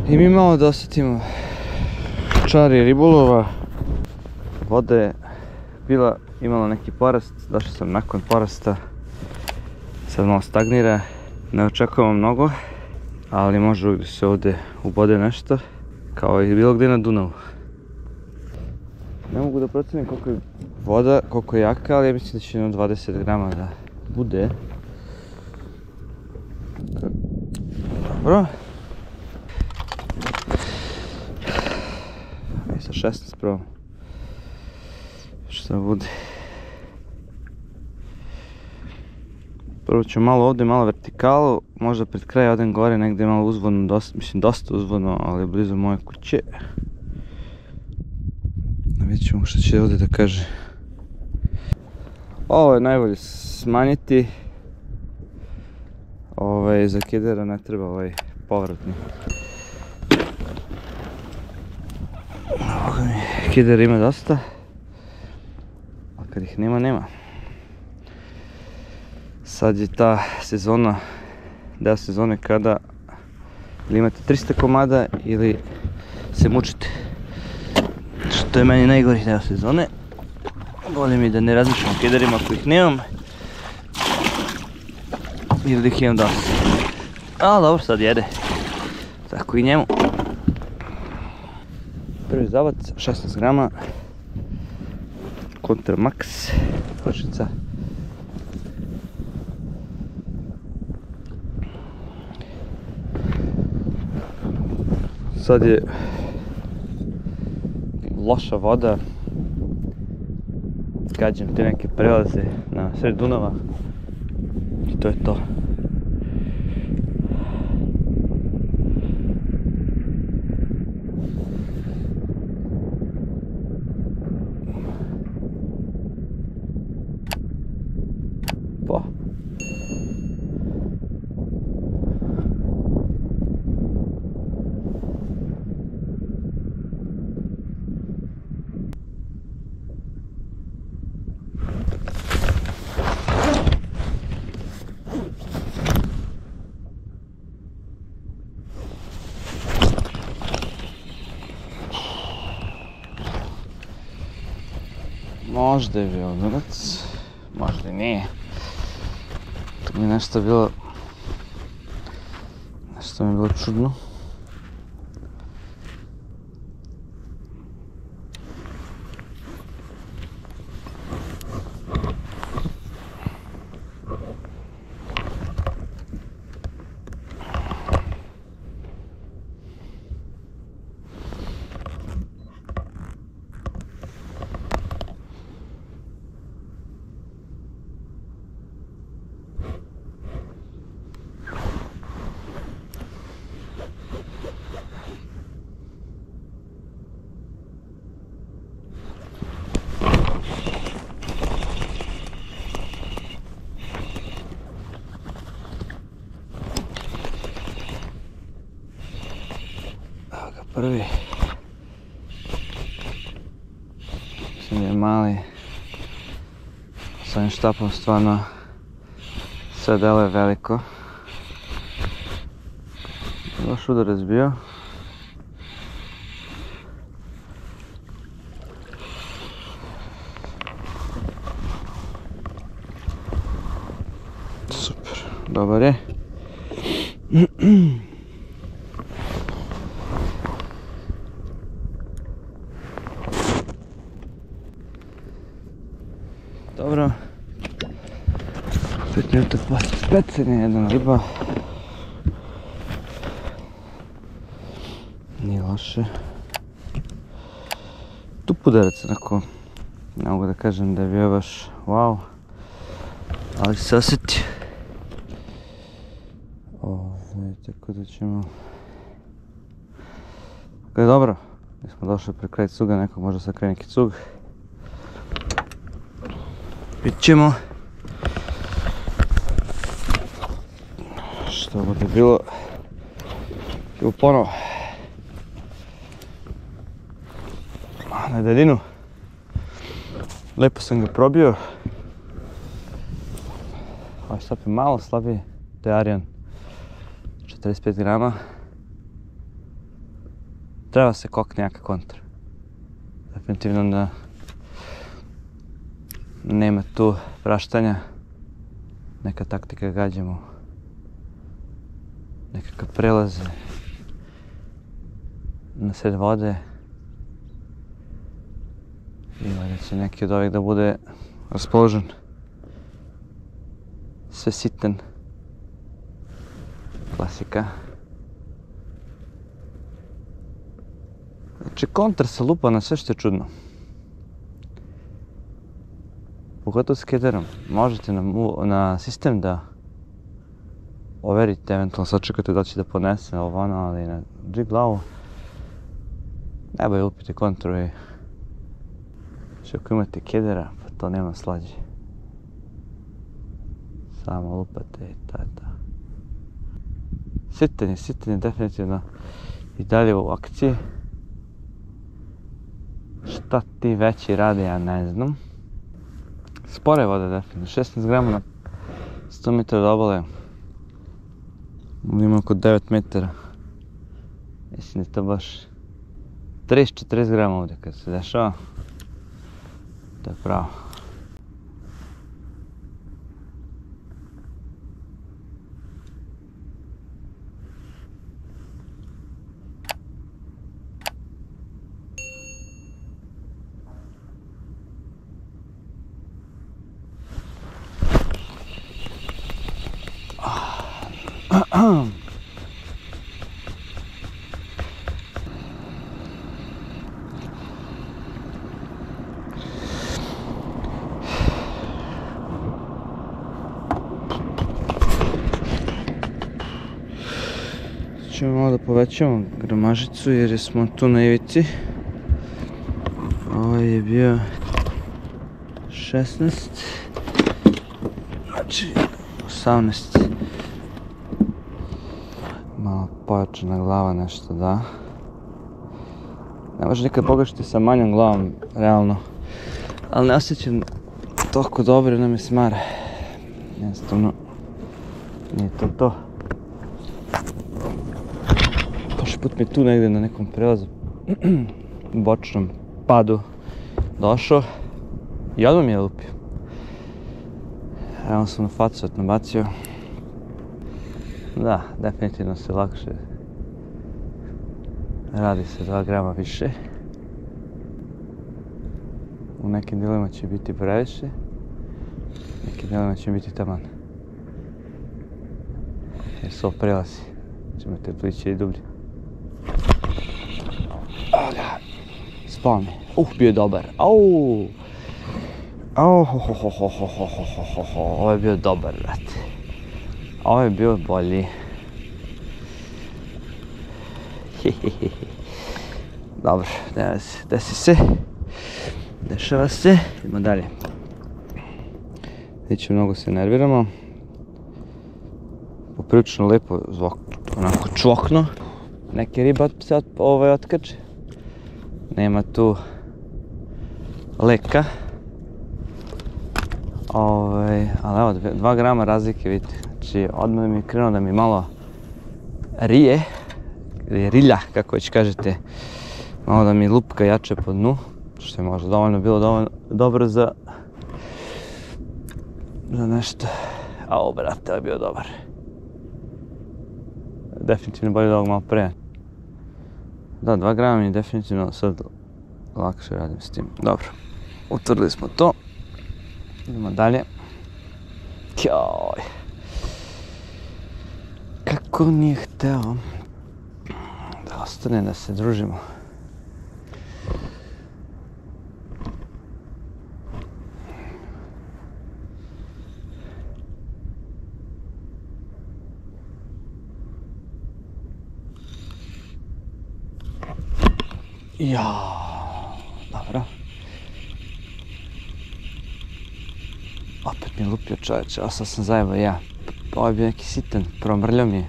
I mi malo da osjetimo čari ribolova. Voda je imala neki porast, došao sam nakon porasta. Sad malo stagnira, ne očekujemo mnogo, ali može uvijek da se ovdje ubode nešto, kao i bilo gdje na Dunavu. Ne mogu da procenim koliko je voda, koliko je jaka, ali ja mislim da će 20 grama da bude. Dobro. I sa 16 probam. Što bude. Prvo ću malo ovdje, malo vertikalu, možda pred kraj odem gore, negdje malo uzvodno, dosta uzvodno, ali blizu moje kuće. Vidjet ćemo što će ovdje da kaže. Ovo je najbolje smanjiti. Za kidera ne treba ovaj povratni. Kider ima dosta, a kad ih nema, nema. Sad je ta sezona, deo sezone kada ili imate 300 komada ili se mučite. Što je meni najgori deo sezone. Bolje mi da ne razmišljam o kiderima ako ih nemam. Ili da ih imam dosta. Ali dobro, sad jede. Tako i njemu. Prvi zavac, 16 grama. Kontra Max. Kočnica. Sad je loša voda. Gađam te neke prelaze na sred Dunava. I to je to. Pa. Možda je bio udarac, možda i nije. Tu mi je nešto mi je bilo čudno. Prvi. Mislim da je mali. S ovim štapom stvarno sve deluje veliko. Loš udarac bio. Super, dobar je. Dobro, 5 minuta poslije specanja, jedna riba. Nije loše. Tu udarac onako, ne mogu da kažem da je bio baš wow, ali se osjeti. Tako da ćemo... Tako je dobro, mi smo došli pre kraj cuga, neko možda sad kraj neki cug. Vidjet ćemo što bude bilo. Evo ponovo na daljinu. Lepo sam ga probio. Ovaj stop je malo slabiji, to je Arijan, 45 grama. treba se kokne jaka kontra. Definitivno da nema tu praštanja. Neka taktika gađamo. Nekakav prelaze na sred vode. I valjda će neki od ovih da bude raspoložen. Sve sitan. Klasika. Znači kontra se lupa na sve što je čudno. Pogotovo s kederom. Možete na sistem da overite, eventualno sačekate da će da ponese ovo ono, ali na G-glavu najbolje lupite kontru i ako imate kedera, pa to nema slađe. Samo lupate i tada. Sitan je definitivno i dalje u akciji. Šta ti veći rade, ja ne znam. Spore vode definitivno, 16 grama na 100 metara od obale. Ima oko 9 metara. Mislim da je to baš 30-40 grama ovdje kad se dešava. To je pravo. Ćemo malo da povećamo gramažicu jer smo tu na ivici. Ovaj je bio 16, znači 18. Malo pojačana glava, nešto da. Ne može nikad pogrešiti sa manjom glavom, realno. Ali ne osjećam toliko dobro jer nam je smara. Jednostavno, nije to. Prošli put mi je tu negdje na nekom prelazu, bočnom padu, došao i odmah mi je lupio. Evo sam na facu nabacio. Da, definitivno se lakše radi se 2 grama više. U nekim dijelovima će biti previše, u nekim dijelovima će biti taman. Jer su ovo prelazi, ćemo te pliće i dublje. Spao mi. Bio je dobar. Ovo je bio dobar, brate. Ovo je bio bolji. Dobro, desi se. Dešava se. Idemo dalje. Neće mnogo se nerviramo. Poprilično lepo zvuk, onako čvokno. Neke riba se otkače. Nema tu leka. Ali evo, 2 grama razlike, vidite. Znači, odmah mi je krenuo da mi malo rije, ili rilja, kako već kažete. Malo da mi lupka jače po dnu, što je možda bilo dobro za nešto. Brate, ovo je bio dobar. Definitivno bolje od ovog malo pre. Da, 2 grama mi definitivno sad lakše radim s tim. Dobro, utvrdili smo to. Idemo dalje. Joj. Kako nije hteo da ostane da se družimo. Dobro. Opet mi je lupio čovječe, ostao sam zajebao ja. Ovo je bio neki sitan, promrljao mi je.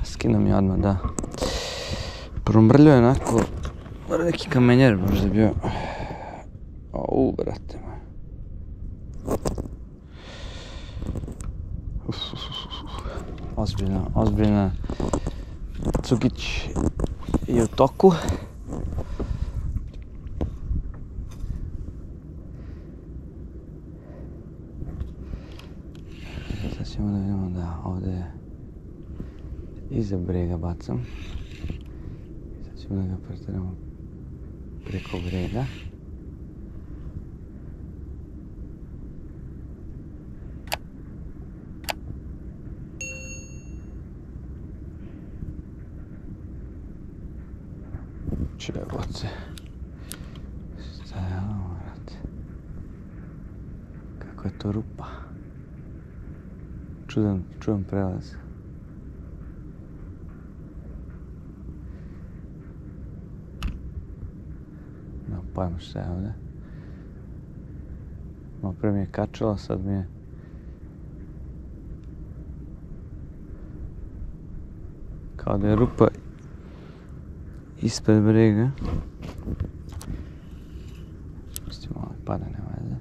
Skinuo mi je odmah, da. Promrljao je onako, neki kamenjer možda bio. Brate moj. Ozbiljna Cugić je u toku. Sad ćemo da vidimo da ovdje iza brega bacam. Sad ćemo da ga preteramo preko brega. Čevoce. Šta je ovo, vrati? Kako je to rupa? Čudan prelaz. No, pojma šta je ovdje. Malo prije mi je kačalo, sad mi je... Kao da je rupa ispred brega. Pustimo malo pada, nema veze.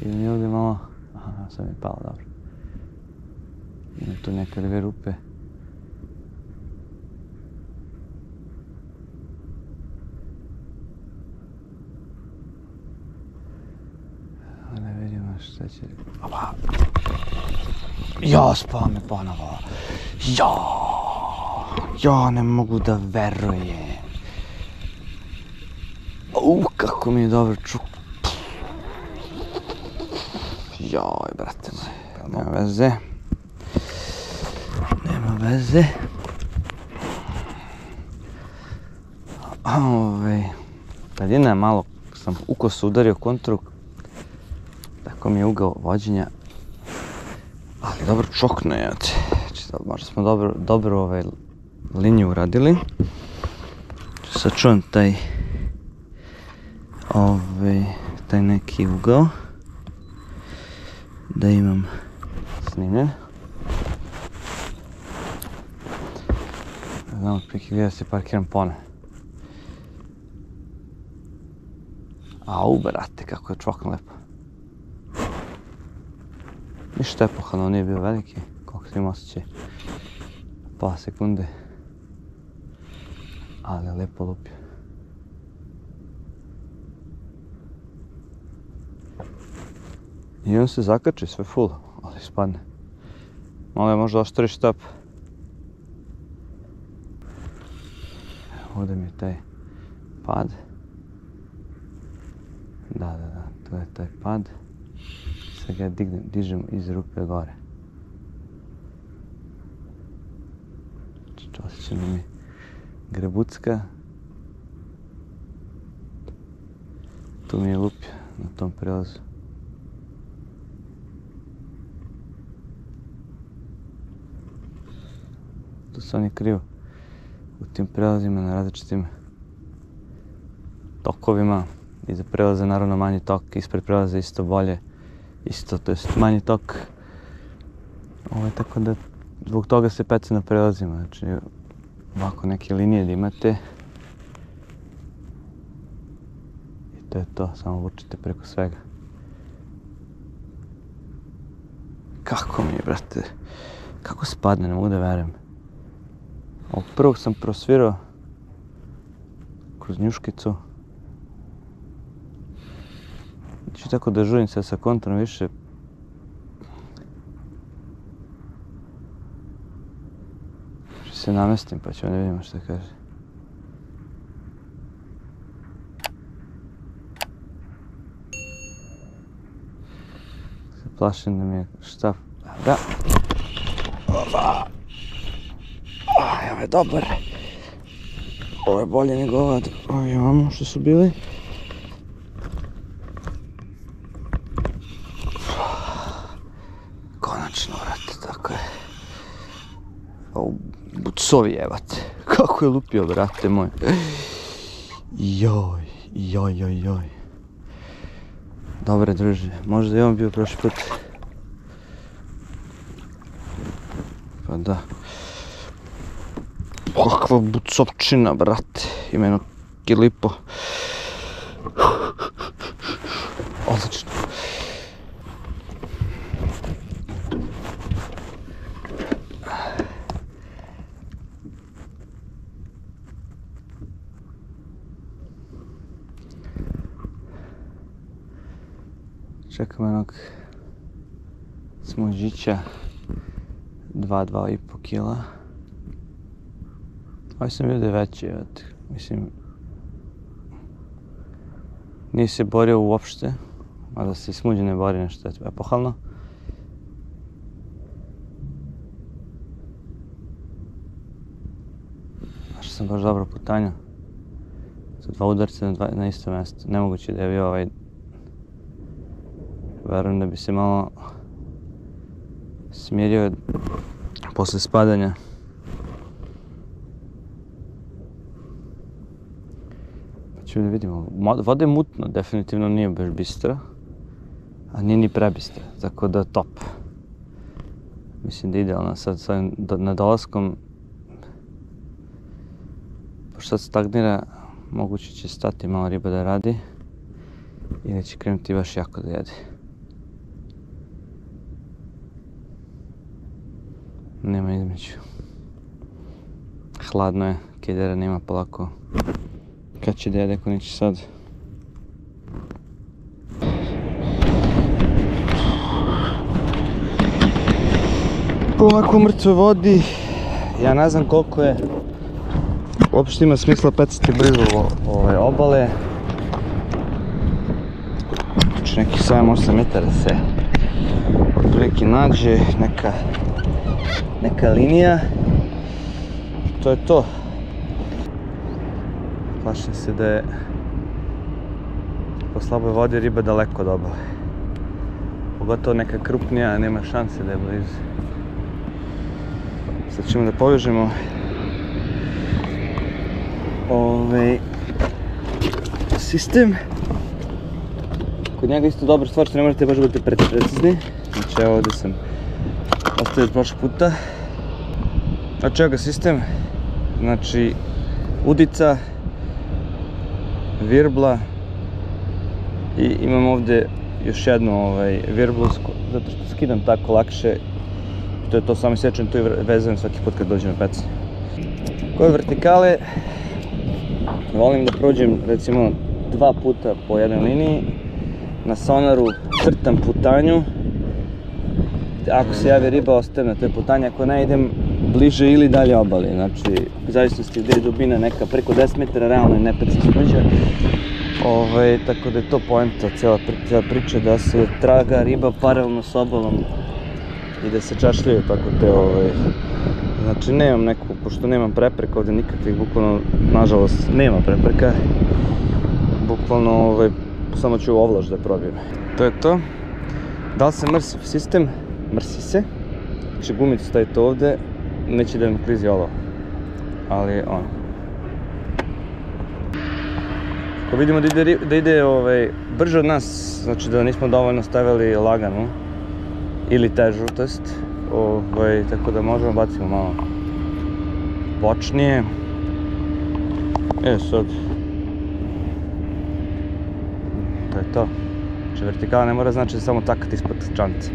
Ili mi ovdje malo... Aha, sad mi je palo, dobro. Ima tu neke dve rupe. Da vidimo šta će... Opa! Ja, spao me ponovo. Ja ne mogu da verujem. Kako mi je dobro čuk. Joj, brate moj. Nema veze. Nema veze. Daljina je malo, sam ukosu udario kontru. Tako mi je ugao vođenja. Ali dobro čokno je. Možda smo dobro liniju uradili. Sad čujem taj neki ugao. Da imam snimljen. Znam otprilike gdje da se parkiram pone. Au, brate, kako je čokno lepo. Ništa epohalno, nije bio veliki. Koliko sam imao osjećaj. Pola sekunde. Ali je lepo lupio. I on se zakači sve full, ali spadne. Malo je možda oštri štap. Ovdje mi je taj pad. Da, to je taj pad. Sad ga dižem iz rupe gore. Osjećam da mi grebucka. Tu mi je lupio na tom prelazu. Tu su oni krivo u tim prelazima na različitim tokovima. Iza prelaza naravno manji tok, ispred prelaza isto bolje. Isto, to jest manji tok. Tako da zbog toga se peca na prelazima. Znači ovako neke linije da imate. I to je to, samo vučite preko svega. Kako mi je, brate, kako spadne, ne mogu da verujem. Ovog prvog sam prosvirao kroz njuškicu. Znači tako da žurim se sa kontrom više. Se namestim pa ćemo da vidimo što kaže. Se plašim da mi je štap. Da. Opa. Ovo je dobar. Ovo je bolje nego ovi imamo što su bili. Konačno, vrate, tako je. Bucovi jebate. Kako je lupio, brate moj. Joj. Dobre, druže. Možda je on bio prošli put. Pa da. Kakva bucovčina, brate. Imeno Kilipo. Odlično. Čekam jednog smuđića, 2,5 kila. Ovaj sam vidio da je veći, mislim, nije se borio uopšte, a da se i smuđe ne bori nešto, je epohalno. Našao sam baš dobro putanja. Sa 2 udarca na isto mjesto. Nemoguće da je bio ovaj... Verujem da bi se malo smirio posle spadanja. Pa ćemo da vidimo. Voda je mutna, definitivno nije baš bistra, a nije ni prebistra, tako da top. Mislim da je idealno sad sa dolaskom. Pošto sad stagnira, moguće će stati malo riba da radi ili će krenuti baš jako da jede. Nema između. Hladno je, kedera nema polako. Kad će da jede, ako neće sad. Po ovako mrtvoj vodi, ja ne znam koliko je uopšte ima smisla pecati blizu ove obale. Znači neki 7-8 metara se otprilike nađe neka linija. To je to. Plašim se da je po slaboj vodi riba daleko od obale. Pogotovo neka krupnija, nema šanse da je blizu. Sad ćemo da povežemo sistem. Kod njega isto dobra stvar što ne morate baš biti precizni. Znači evo ovdje sam ostavio od prošlog puta. Znači evo ga sistem. Znači udica, virbla i imam ovdje još jednu virblu zato što skidam tako lakše. To je to, samo sečem tu i vezujem svaki put kad dođem na pecanje. Kod vertikale volim da prođem recimo 2 puta po jednoj liniji. Na sonaru crtam putanju. Ako se javi riba, ostajem na toj putanji, ako ne idem bliže ili dalje obali. Znači, u zavisnosti gdje je dubina neka preko 10 metara, realno je ne peca smuđa. Tako da je to poenta cijela priča, da se traga riba paralelno s obalom i da se čašljaju tako te Znači nemam neku, pošto nemam prepreka ovdje nikakvih, bukvalno, nažalost, nema prepreka. Bukvalno, samo ću ovlaš da probijem. To je to. Da li se mrsi sistem? Mrsi se. Znači gumicu stavite ovdje, neće da mi klizi olo. Ali ono. Ako vidimo da ide brže od nas, znači da nismo dovoljno stavili laganu ili težu, to jest, tako da možemo bacimo malo bočnije. Sad. To je to. Znači vertikala ne mora znači samo takati ispod čance.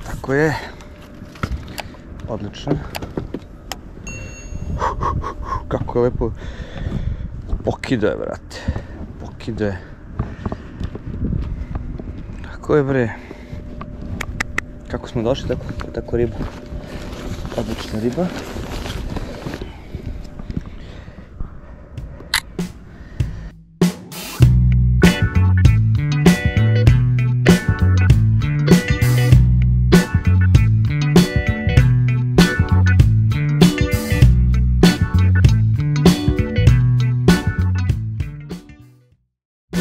Tako je. Odlično. Kako je lepo pokidaje, brate. Pokidaje. Tako je, bre. Kako smo došli, tako riba. Odlična riba.